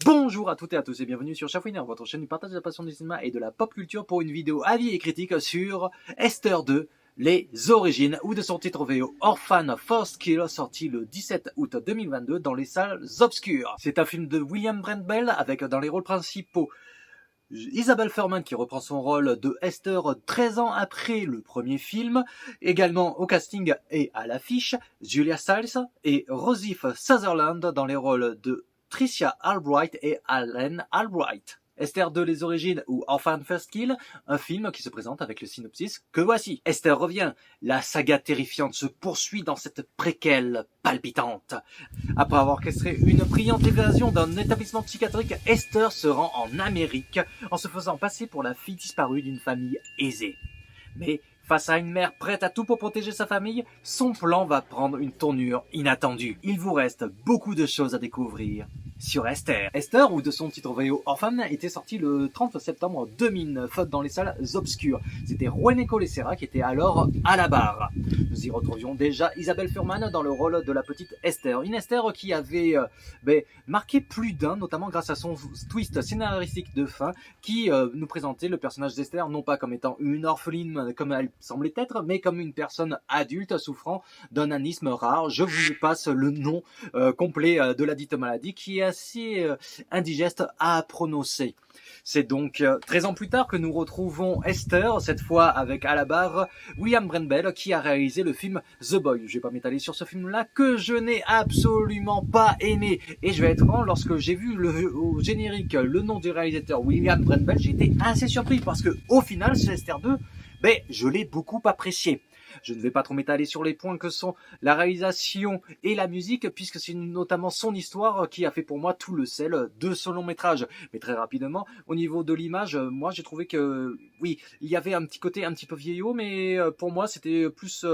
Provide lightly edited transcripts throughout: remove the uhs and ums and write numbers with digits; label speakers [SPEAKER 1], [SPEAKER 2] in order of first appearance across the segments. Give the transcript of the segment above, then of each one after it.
[SPEAKER 1] Bonjour à toutes et à tous et bienvenue sur Chafouiner, votre chaîne du partage de la passion du cinéma et de la pop culture pour une vidéo avis et critique sur Esther 2, les origines, ou de son titre VO Orphan First Kill, sorti le 17 août 2022 dans les salles obscures. C'est un film de William Brent Bell avec dans les rôles principaux Isabelle Fuhrman qui reprend son rôle de Esther 13 ans après le premier film. Également au casting et à l'affiche, Julia Stiles et Rosie Sutherland dans les rôles de Tricia Albright et Allen Albright. Esther 2, les origines, ou Orphan First Kill, un film qui se présente avec le synopsis que voici. Esther revient. La saga terrifiante se poursuit dans cette préquelle palpitante. Après avoir orchestré une brillante évasion d'un établissement psychiatrique, Esther se rend en Amérique en se faisant passer pour la fille disparue d'une famille aisée. Mais face à une mère prête à tout pour protéger sa famille, son plan va prendre une tournure inattendue. Il vous reste beaucoup de choses à découvrir sur Esther. Esther, ou de son titre VO Orphan, était sorti le 30 septembre 2009 dans les salles obscures. C'était Juan Colessera qui était alors à la barre. Nous y retrouvions déjà Isabelle Fuhrman dans le rôle de la petite Esther. Une Esther qui avait marqué plus d'un, notamment grâce à son twist scénaristique de fin, qui nous présentait le personnage d'Esther non pas comme étant une orpheline comme elle semblait être, mais comme une personne adulte souffrant d'un anisme rare. Je vous passe le nom complet de la dite maladie qui est assez indigeste à prononcer. C'est donc 13 ans plus tard que nous retrouvons Esther, cette fois avec à la barre William Brent Bell qui a réalisé le film The Boy. Je vais pas m'étaler sur ce film-là que je n'ai absolument pas aimé. Et je vais être franc, lorsque j'ai vu au générique le nom du réalisateur William Brent Bell, j'ai été assez surpris parce que au final, ce Esther 2, je l'ai beaucoup apprécié. Je ne vais pas trop m'étaler sur les points que sont la réalisation et la musique, puisque c'est notamment son histoire qui a fait pour moi tout le sel de ce long métrage. Mais très rapidement, au niveau de l'image, moi j'ai trouvé que, oui, il y avait un petit côté un petit peu vieillot, mais pour moi c'était plus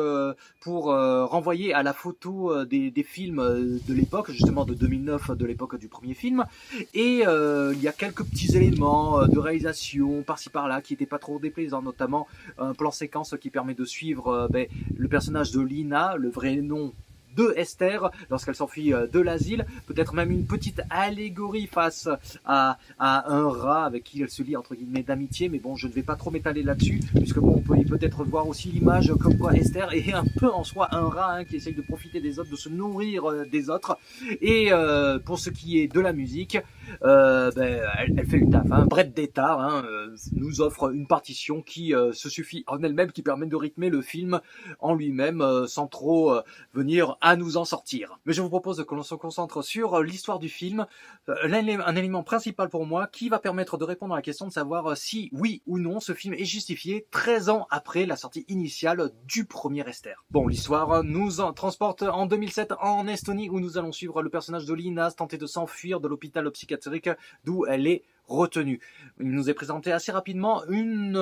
[SPEAKER 1] pour renvoyer à la photo des films de l'époque, justement de 2009, de l'époque du premier film. Et il y a quelques petits éléments de réalisation par-ci par-là qui n'étaient pas trop déplaisants, notamment un plan séquence qui permet de suivre le personnage de Lina, le vrai nom de Esther, lorsqu'elle s'enfuit de l'asile, peut-être même une petite allégorie face à un rat avec qui elle se lie entre guillemets d'amitié, mais bon, je ne vais pas trop m'étaler là-dessus, puisque bon, on peut peut-être voir aussi l'image comme quoi Esther est un peu en soi un rat qui essaye de profiter des autres, de se nourrir des autres. Et pour ce qui est de la musique, elle fait le taf. Brett Détard nous offre une partition qui se suffit en elle-même, qui permet de rythmer le film en lui-même sans trop venir à nous en sortir. Mais je vous propose que l'on se concentre sur l'histoire du film, un élément principal pour moi qui va permettre de répondre à la question de savoir si, oui ou non, ce film est justifié 13 ans après la sortie initiale du premier Esther. Bon, l'histoire nous transporte en 2007 en Estonie, où nous allons suivre le personnage de Lina tenter de s'enfuir de l'hôpital psychiatrique d'où elle est retenue. Il nous est présenté assez rapidement une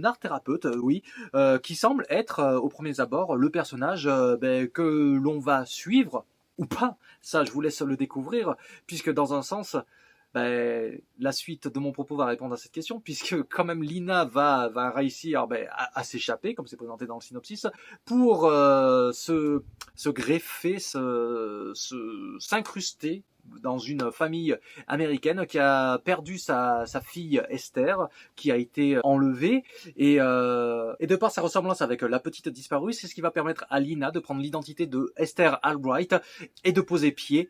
[SPEAKER 1] art thérapeute, qui semble être au premier abord le personnage que l'on va suivre ou pas. Ça, je vous laisse le découvrir, puisque dans un sens, la suite de mon propos va répondre à cette question, puisque quand même Lina va réussir à s'échapper, comme c'est présenté dans le synopsis, pour se greffer, s'incruster dans une famille américaine qui a perdu sa fille Esther, qui a été enlevée, et de par sa ressemblance avec la petite disparue, c'est ce qui va permettre à Lina de prendre l'identité de Esther Albright et de poser pied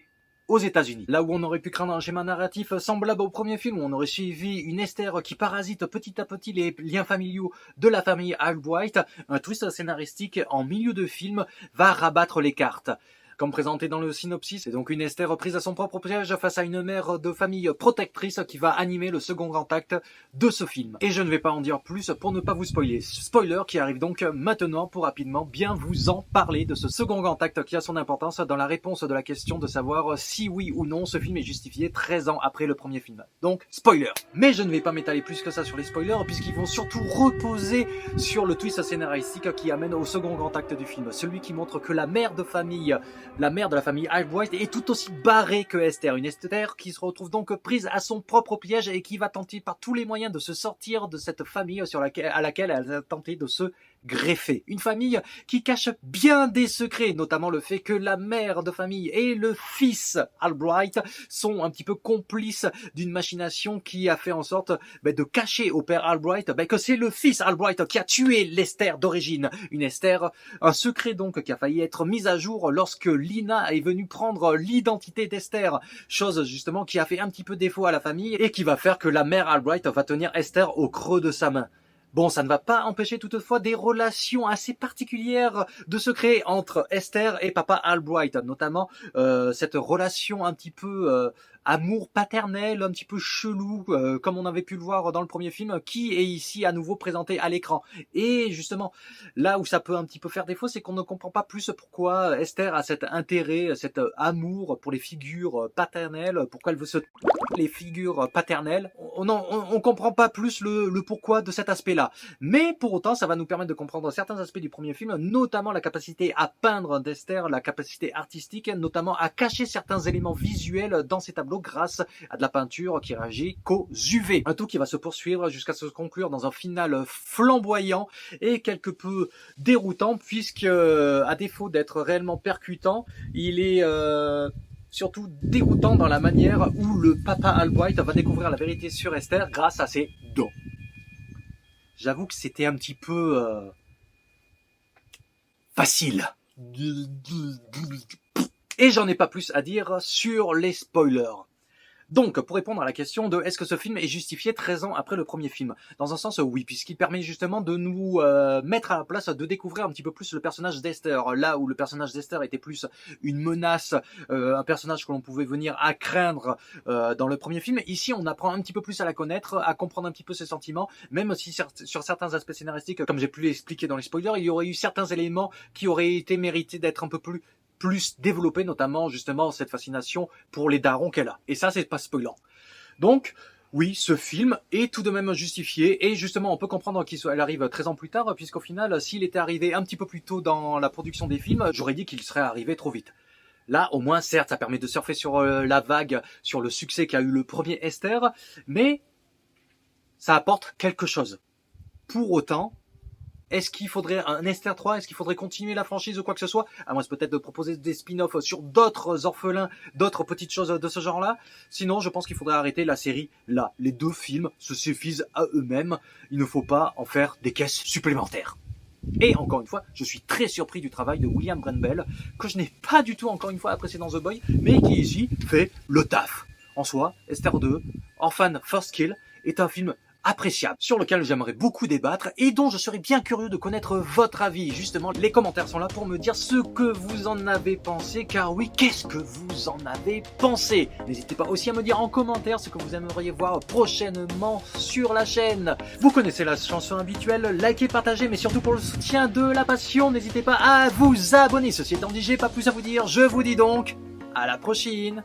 [SPEAKER 1] aux États-Unis. Là où on aurait pu craindre un schéma narratif semblable au premier film, où on aurait suivi une Esther qui parasite petit à petit les liens familiaux de la famille Albright, un twist scénaristique en milieu de film va rabattre les cartes. Comme présenté dans le synopsis, c'est donc une Esther prise à son propre piège face à une mère de famille protectrice qui va animer le second grand acte de ce film. Et je ne vais pas en dire plus pour ne pas vous spoiler. Spoiler qui arrive donc maintenant pour rapidement bien vous en parler de ce second grand acte qui a son importance dans la réponse de la question de savoir si oui ou non ce film est justifié 13 ans après le premier film. Donc, spoiler. Mais je ne vais pas m'étaler plus que ça sur les spoilers, puisqu'ils vont surtout reposer sur le twist scénaristique qui amène au second grand acte du film. Celui qui montre que la mère de la famille Albright est tout aussi barrée que Esther. Une Esther qui se retrouve donc prise à son propre piège et qui va tenter par tous les moyens de se sortir de cette famille à laquelle elle a tenté de se greffée. Une famille qui cache bien des secrets, notamment le fait que la mère de famille et le fils Albright sont un petit peu complices d'une machination qui a fait en sorte de cacher au père Albright que c'est le fils Albright qui a tué l'Esther d'origine. Une Esther, un secret donc qui a failli être mis à jour lorsque Lina est venue prendre l'identité d'Esther, chose justement qui a fait un petit peu défaut à la famille et qui va faire que la mère Albright va tenir Esther au creux de sa main. Bon, ça ne va pas empêcher toutefois des relations assez particulières de se créer entre Esther et papa Albright, notamment cette relation un petit peu amour paternel, un petit peu chelou, comme on avait pu le voir dans le premier film, qui est ici à nouveau présenté à l'écran. Et justement, là où ça peut un petit peu faire défaut, c'est qu'on ne comprend pas plus pourquoi Esther a cet intérêt, cet amour pour les figures paternelles, pourquoi elle veut se les figures paternelles. On comprend pas plus le pourquoi de cet aspect-là. Mais pour autant, ça va nous permettre de comprendre certains aspects du premier film, notamment la capacité à peindre d'Esther, la capacité artistique, notamment à cacher certains éléments visuels dans ses tableaux grâce à de la peinture qui réagit qu'aux UV. Un tout qui va se poursuivre jusqu'à se conclure dans un final flamboyant et quelque peu déroutant, puisque à défaut d'être réellement percutant, il est surtout déroutant dans la manière où le papa Albright va découvrir la vérité sur Esther grâce à ses dons. J'avoue que c'était un petit peu facile. Et j'en ai pas plus à dire sur les spoilers. Donc, pour répondre à la question de est-ce que ce film est justifié 13 ans après le premier film? Dans un sens, oui, puisqu'il permet justement de nous mettre à la place, de découvrir un petit peu plus le personnage d'Esther. Là où le personnage d'Esther était plus une menace, un personnage que l'on pouvait venir à craindre dans le premier film, ici on apprend un petit peu plus à la connaître, à comprendre un petit peu ses sentiments, même si sur certains aspects scénaristiques, comme j'ai pu l'expliquer dans les spoilers, il y aurait eu certains éléments qui auraient été mérités d'être un peu plus développé, notamment justement cette fascination pour les darons qu'elle a. Et ça, c'est pas spoilant. Donc, oui, ce film est tout de même justifié, et justement, on peut comprendre qu'elle arrive 13 ans plus tard, puisqu'au final, s'il était arrivé un petit peu plus tôt dans la production des films, j'aurais dit qu'il serait arrivé trop vite. Là, au moins, certes, ça permet de surfer sur la vague, sur le succès qu'a eu le premier Esther, mais ça apporte quelque chose. Pour autant, est-ce qu'il faudrait un Esther 3? Est-ce qu'il faudrait continuer la franchise ou quoi que ce soit? À moins peut-être de proposer des spin-offs sur d'autres orphelins, d'autres petites choses de ce genre-là. Sinon, je pense qu'il faudrait arrêter la série là. Les 2 films se suffisent à eux-mêmes. Il ne faut pas en faire des caisses supplémentaires. Et encore une fois, je suis très surpris du travail de William Brandbell, que je n'ai pas du tout encore une fois apprécié dans The Boy, mais qui ici fait le taf. En soi, Esther 2, Orphan First Kill, est un film appréciable, sur lequel j'aimerais beaucoup débattre et dont je serais bien curieux de connaître votre avis. Justement, les commentaires sont là pour me dire ce que vous en avez pensé, car oui, qu'est-ce que vous en avez pensé? N'hésitez pas aussi à me dire en commentaire ce que vous aimeriez voir prochainement sur la chaîne. Vous connaissez la chanson habituelle, likez, partagez, mais surtout pour le soutien de la passion, n'hésitez pas à vous abonner. Ceci étant dit, j'ai pas plus à vous dire, je vous dis donc à la prochaine.